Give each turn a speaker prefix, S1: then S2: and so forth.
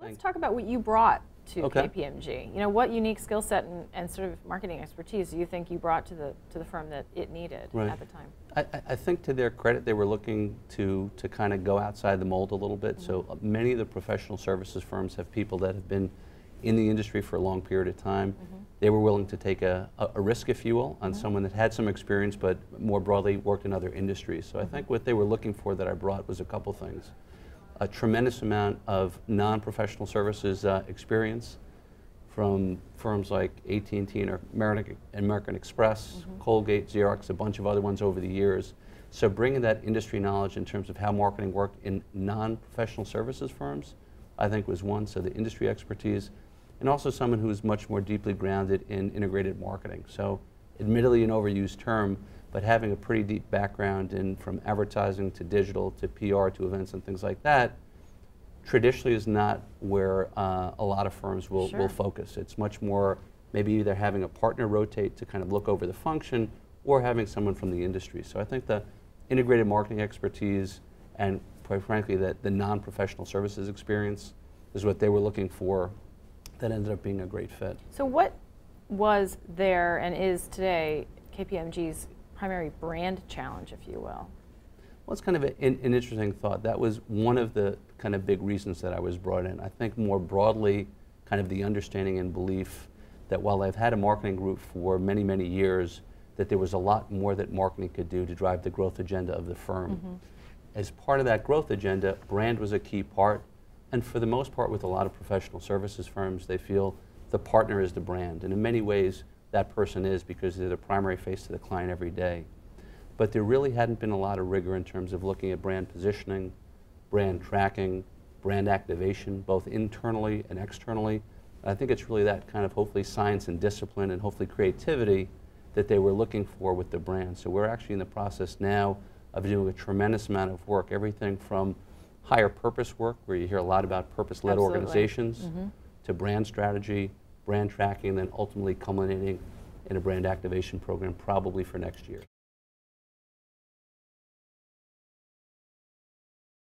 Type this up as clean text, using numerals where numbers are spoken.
S1: Let's talk about what you brought to
S2: Okay.
S1: KPMG. You know, what unique skill set and sort of marketing expertise do you think you brought to the firm that it needed at the time?
S2: I think to their credit, they were looking to kind of go outside the mold a little bit. So many of the professional services firms have people that have been in the industry for a long period of time. They were willing to take a risk, if you will, on someone that had some experience, but more broadly worked in other industries. So I think what they were looking for that I brought was a couple things. A tremendous amount of non-professional services experience from firms like AT&T and American Express, Colgate, Xerox, a bunch of other ones over the years. So bringing that industry knowledge in terms of how marketing worked in non-professional services firms, I think was one. So the industry expertise, and also someone who is much more deeply grounded in integrated marketing. So admittedly an overused term, but having a pretty deep background in from advertising to digital to PR to events and things like that, traditionally is not where a lot of firms will focus. It's much more maybe either having a partner rotate to kind of look over the function or having someone from the industry. So I think the integrated marketing expertise and quite frankly the non-professional services experience is what they were looking for that ended up being a great fit.
S1: So what was there and is today KPMG's primary brand challenge, if you will?
S2: Well, it's kind of an interesting thought. That was one of the kind of big reasons that I was brought in. I think more broadly, kind of the understanding and belief that while I've had a marketing group for many, many years, that there was a lot more that marketing could do to drive the growth agenda of the firm. As part of that growth agenda, brand was a key part, and for the most part with a lot of professional services firms, they feel the partner is the brand, and in many ways that person is because they're the primary face to the client every day. But there really hadn't been a lot of rigor in terms of looking at brand positioning, brand tracking, brand activation, both internally and externally. And I think it's really that kind of hopefully science and discipline and hopefully creativity that they were looking for with the brand. So we're actually in the process now of doing a tremendous amount of work, everything from higher purpose work, where you hear a lot about purpose-led organizations, to brand strategy, brand tracking, and then ultimately culminating in a brand activation program probably for next year.